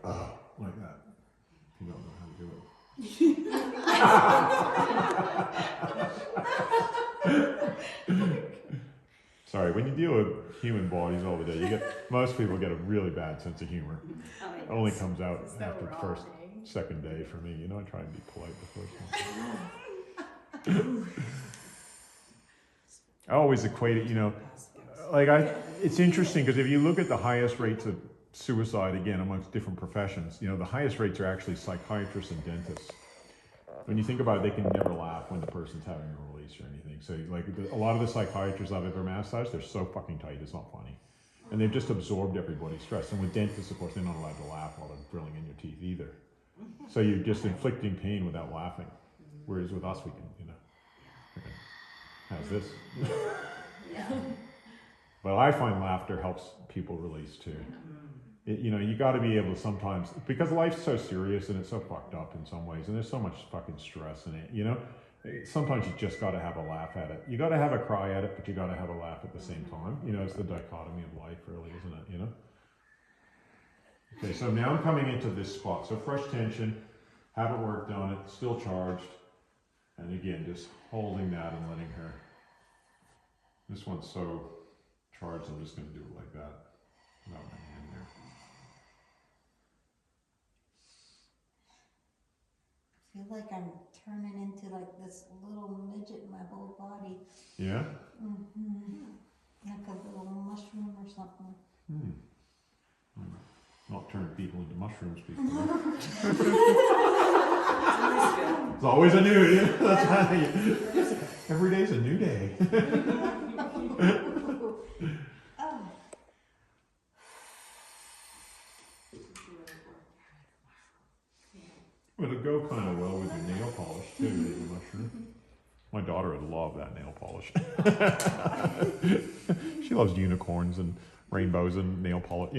like that. You don't know how to do it. Sorry, when you deal with human bodies all the day, most people get a really bad sense of humor. It only comes out after the first, second day for me. I try and be polite the first one. I always equate it, it's interesting because if you look at the highest rates of suicide, again, amongst different professions, the highest rates are actually psychiatrists and dentists. When you think about it, they can never laugh when the person's having a release or anything. So a lot of the psychiatrists I've ever massaged, they're so fucking tight, it's not funny. And they've just absorbed everybody's stress. And with dentists, of course, they're not allowed to laugh while they're drilling in your teeth either. So you're just inflicting pain without laughing. Whereas with us, we can, how's this? But I find laughter helps people release too. You got to be able to sometimes, because life's so serious and it's so fucked up in some ways, and there's so much fucking stress in it, sometimes you just got to have a laugh at it. You got to have a cry at it, but you got to have a laugh at the same time. It's the dichotomy of life, really, isn't it? Okay, so now I'm coming into this spot. So fresh tension, haven't worked on it, still charged. And again, just holding that and letting her. This one's so charged, I'm just going to do it like that. Without my hand there. I feel like I'm turning into like this little midget in my whole body. Yeah? Like a little mushroom or something. Not turn people into mushrooms, people. It's always a new, that's how every day's a new day. It'll go kind of well with your nail polish too, the mushroom. My daughter would love that nail polish. She loves unicorns and rainbows and nail polish,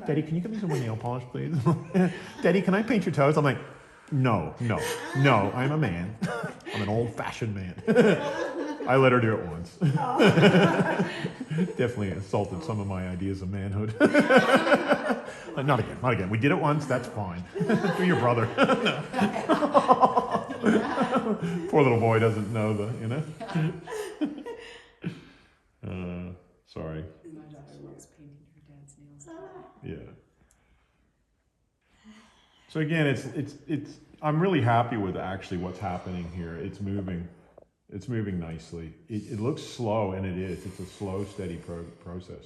Daddy, can you give me some more nail polish, please? Daddy, can I paint your toes? I'm like, no, I'm a man. I'm an old-fashioned man. I let her do it once. Definitely assaulted some of my ideas of manhood. Not again. We did it once, that's fine. Do your brother. Poor little boy doesn't know sorry. My daughter loves painting her dad's nails. Yeah. So again, it's I'm really happy with actually what's happening here. It's moving nicely. It looks slow, and it is. It's a slow, steady process.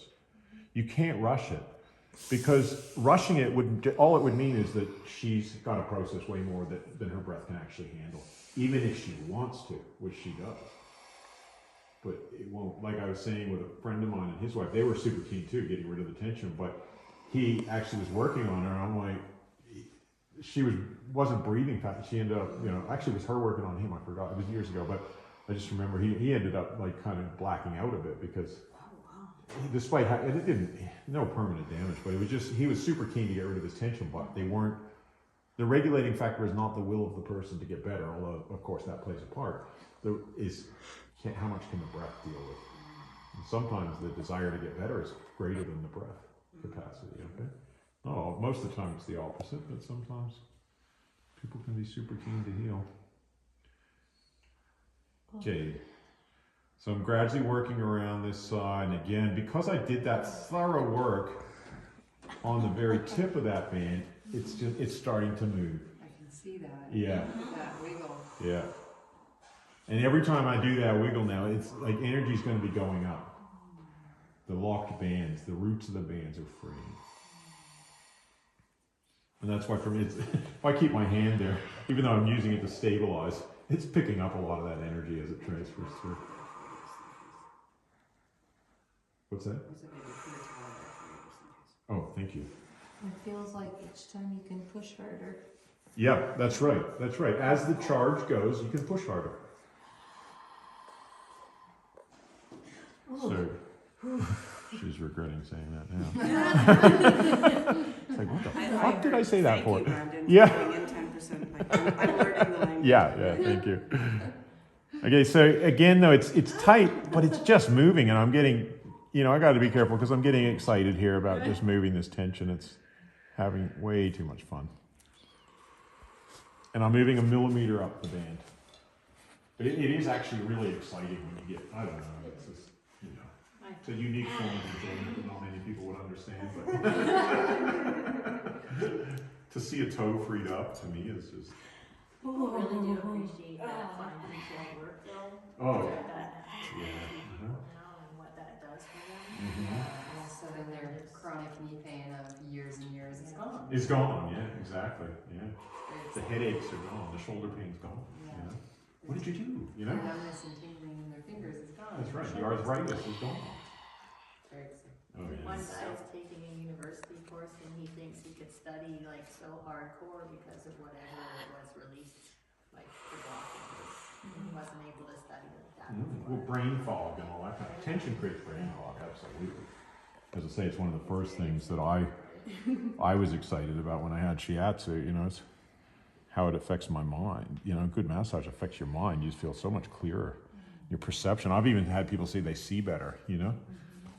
You can't rush it, because rushing it all it would mean is that she's got to process way more than her breath can actually handle, even if she wants to, which she does. But it won't. Like I was saying with a friend of mine and his wife, they were super keen too, getting rid of the tension, but he actually was working on her. I'm like, she wasn't breathing fast. She ended up, actually it was her working on him. I forgot. It was years ago, but I just remember he ended up like kind of blacking out a bit because despite it didn't, no permanent damage, but it was just, he was super keen to get rid of his tension, but the regulating factor is not the will of the person to get better, although of course that plays a part. How much can the breath deal with? And sometimes the desire to get better is greater than the breath capacity, okay? Oh, most of the time it's the opposite, but sometimes people can be super keen to heal. Okay, so I'm gradually working around this side, and again, because I did that thorough work on the very tip of that band, it's starting to move. I can see that. Yeah. That wiggle. Yeah. And every time I do that wiggle now, it's like energy's going to be going up. The locked bands, the roots of the bands are free. And that's why for me, if I keep my hand there, even though I'm using it to stabilize, it's picking up a lot of that energy as it transfers through. What's that? Oh, thank you. It feels like each time you can push harder. Yeah, that's right. That's right. As the charge goes, you can push harder. So, she's regretting saying that now. It's like, what the fuck did I say that for? Thank you, Brandon, Yeah. for putting in 10%. I'm learning the language. Yeah, thank you. Okay, so again, though, it's tight, but it's just moving, and I'm getting, I got to be careful because I'm getting excited here about just moving this tension. Having way too much fun. And I'm moving a millimeter up the band. But it is actually really exciting when you get, I don't know, it's just, you know, it's a unique form of enjoyment that not many people would understand, but to see a toe freed up to me is just. People really do appreciate that fine detailed work though. Oh, That yeah. you know, and what that does for them. All of a sudden their chronic knee pain of years and years is gone. It's gone, yeah, exactly, yeah. It's The headaches are gone, the shoulder pain's gone, you know. What did you do, you know? The numbness and tingling in their fingers is gone. That's right, the arthritis is gone. Very exciting. Oh, One yeah. guy is taking a university course and he thinks he could study like so hardcore because of whatever it was released, like the blockages. He wasn't able to study like that Well, before. brain fog and all that kind of tension creates brain fog, absolutely. As I say, it's one of the first things that I was excited about when I had shiatsu, you know, it's how it affects my mind. You know, good massage affects your mind. You just feel so much clearer. Your perception. I've even had people say they see better, you know?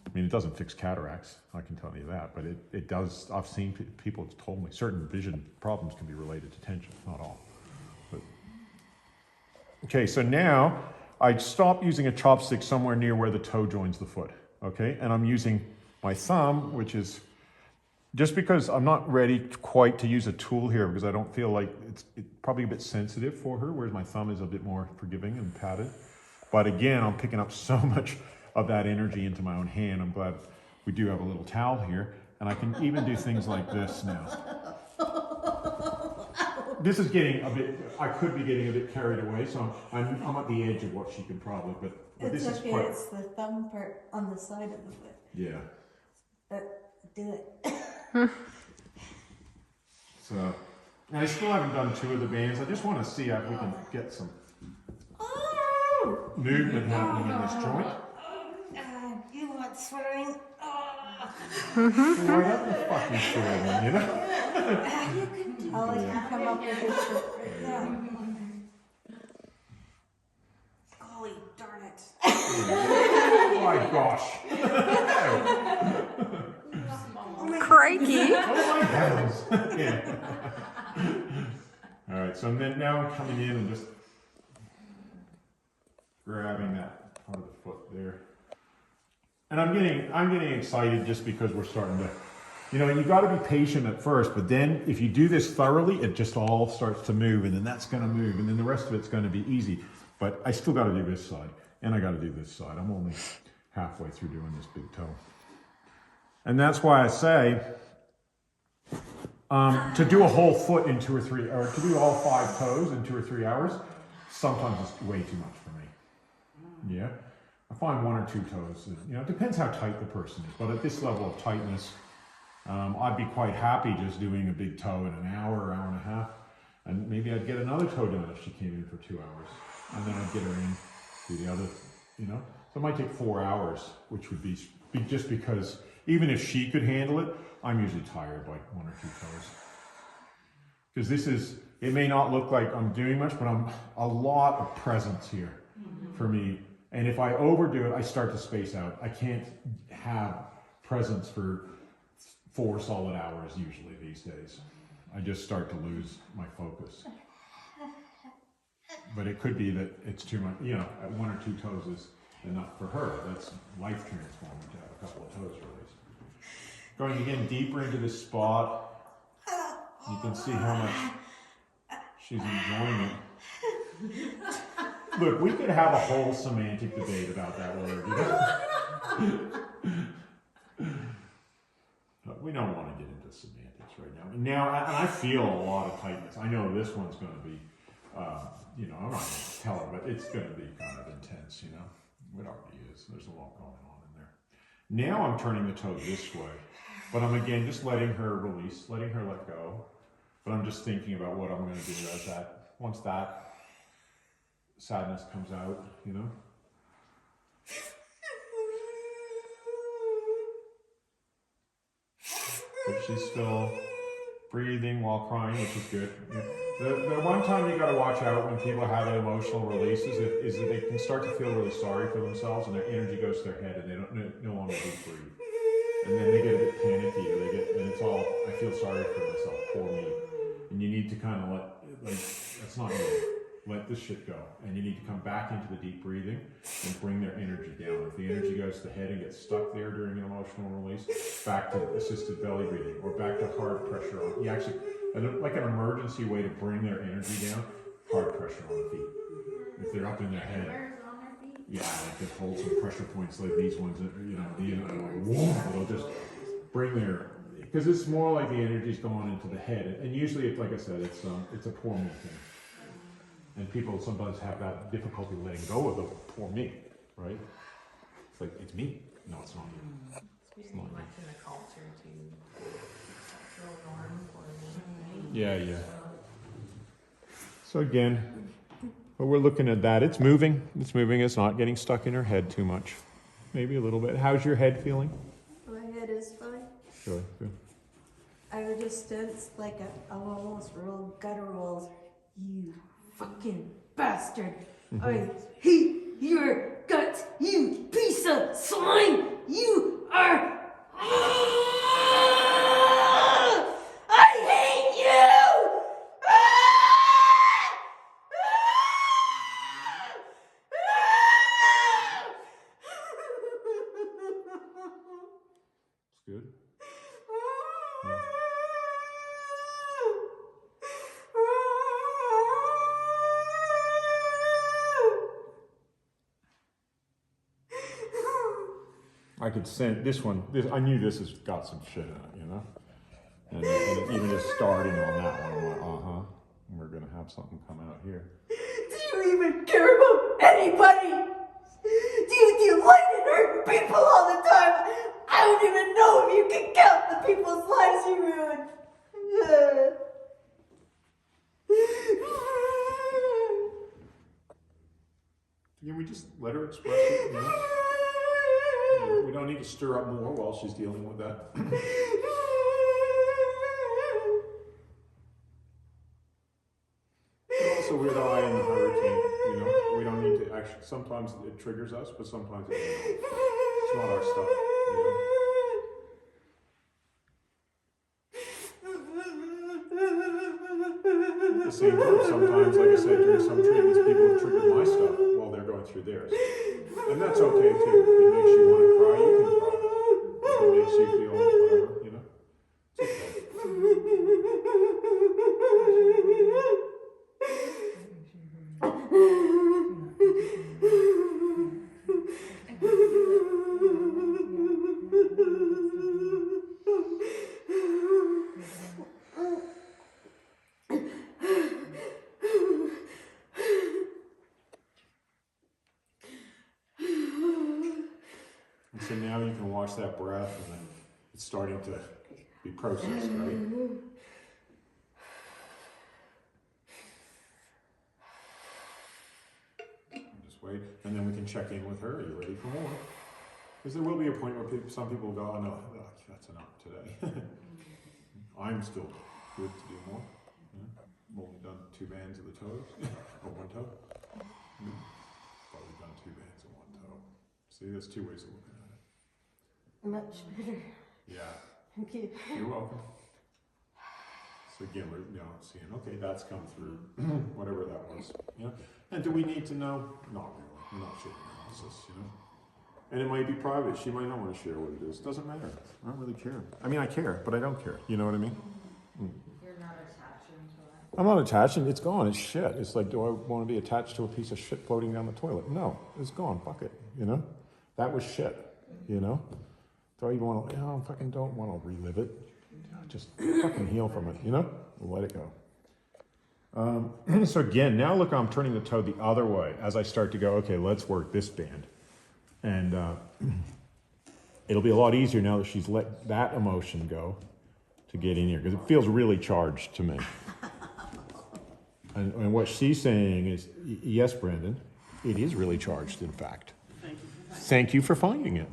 I mean, it doesn't fix cataracts, I can tell you that, but it does. I've seen people have told me certain vision problems can be related to tension, not all. But. Okay, so now I stop using a chopstick somewhere near where the toe joins the foot, okay? And I'm using my thumb, which is, just because I'm not ready quite to use a tool here because I don't feel like it's probably a bit sensitive for her, whereas my thumb is a bit more forgiving and padded. But again, I'm picking up so much of that energy into my own hand. I'm glad we do have a little towel here, and I can even do things like this now. This is getting a bit, I could be getting a bit carried away, so I'm at the edge of what she could probably, but It's this is okay, quite, it's the thumb part on the side of the foot. yeah. But do it. So, and I still haven't done 2 of the bands. I just want to see if we can get some movement happening in this joint. You want swearing? Why not the fucking swearing, you know? You can do it. I come up with this. Yeah. Golly darn it. Oh my gosh. Crikey. Oh my heavens. Yeah. All right, so then now I'm coming in and just grabbing that part of the foot there. And I'm getting excited just because we're starting to, you know, you got to be patient at first, but then if you do this thoroughly, it just all starts to move, and then that's going to move, and then the rest of it's going to be easy. But I still got to do this side, and I got to do this side. I'm only halfway through doing this big toe. And that's why I say to do a whole foot in 2 or 3, or to do all 5 toes in 2 or 3 hours, sometimes it's way too much for me. Yeah, I find 1 or 2 toes. You know, it depends how tight the person is. But at this level of tightness, I'd be quite happy just doing a big toe in an hour, hour and a half, and maybe I'd get another toe done if she came in for 2 hours, and then I'd get her in do the other. You know, so it might take 4 hours, which would be just because. Even if she could handle it, I'm usually tired by 1 or 2 toes. Because this is, it may not look like I'm doing much, but I'm a lot of presence here for me. And if I overdo it, I start to space out. I can't have presence for 4 solid hours usually these days. I just start to lose my focus. But it could be that it's too much, you know, 1 or 2 toes is enough for her. That's life transforming to have a couple of toes released. Going again deeper into this spot, you can see how much she's enjoying it. Look, we could have a whole semantic debate about that word, you know? But we don't want to get into semantics right now. And I feel a lot of tightness. I know this one's going to be, you know, I'm not going to tell her, but it's going to be kind of intense, you know? It already is. There's a lot going on in there. Now I'm turning the toe this way, but I'm again just letting her release, letting her let go. But I'm just thinking about what I'm going to do as once that sadness comes out, you know? But she's still breathing while crying, which is good. Yeah. The one time you got to watch out when people have emotional releases is that they can start to feel really sorry for themselves, and their energy goes to their head, and they don't no longer do breathe. and then they get a bit panicky, or and it's all, I feel sorry for myself, poor me. And you need to kind of that's not you. Let this shit go. And you need to come back into the deep breathing and bring their energy down. If the energy goes to the head and gets stuck there during an emotional release, back to assisted belly breathing, or back to hard pressure on, you actually, like an emergency way to bring their energy down, hard pressure on the feet. If they're up in their head, On their feet. yeah, like just hold some pressure points like these ones, it'll just bring their, because it's more like the energy's going into the head. And usually, like I said, it's a poor me thing. And people sometimes have that difficulty letting go of the poor me, right? It's like, it's me. No, it's not you. It's not much in the culture to sexual norm for me. Yeah. So again, but we're looking at that. It's moving. It's not getting stuck in her head too much. Maybe a little bit. How's your head feeling? My head is fine. Good. I would just sense like a almost real guttural, you fucking bastard. I hate your guts, you piece of slime. You are. I hate you. It's good. I could sense this one. I knew this has got some shit in it, you know. And even just starting on that one, I'm like, we're gonna have something come out here. Do you even care about anybody? Do you delight in hurting people all the time? I don't even know if you can count the people's lives you ruined. Can we just let her express it, you know? We don't need to stir up more while she's dealing with that. Also, we're the eye in the hurricane, you know? We don't need to actually, sometimes it triggers us, but sometimes it doesn't. It's not our stuff, you know? At the same time, sometimes, like I said, during some treatments, people have triggered my stuff while they're going through theirs. And that's okay too. If it makes you want to cry, you can cry. If it makes you feel whatever, you know? It's And so now you can watch that breath, and then it's starting to be processed, right? Just wait, and then we can check in with her. Are you ready for more? Because there will be a point where some people will go, oh no, that's enough today. I'm still good to do more. I've only done 2 bands of the toes, or 1 toe. Probably done 2 bands of 1 toe. See, there's 2 ways of looking at it. Much better. Yeah. Thank you. You're welcome. So again, we're seeing, okay, that's come through, whatever that was. Yeah. And do we need to know? Not really. We're not sharing analysis, you know. And it might be private. She might not want to share what it is. Doesn't matter. I don't really care. I mean, I care, but I don't care. You know what I mean? You're not attaching to it. I'm not attaching. It's gone. It's shit. It's like, do I want to be attached to a piece of shit floating down the toilet? No, it's gone. Fuck it. You know, that was shit. You know. Do I even want to? I fucking don't want to relive it. Just fucking heal from it. You know. Let it go. So again, now look, I'm turning the toe the other way as I start to go. Okay, let's work this band, and it'll be a lot easier now that she's let that emotion go to get in here, because it feels really charged to me. And what she's saying is, yes, Brandon, it is really charged, in fact. Thank you. Thank you for finding it.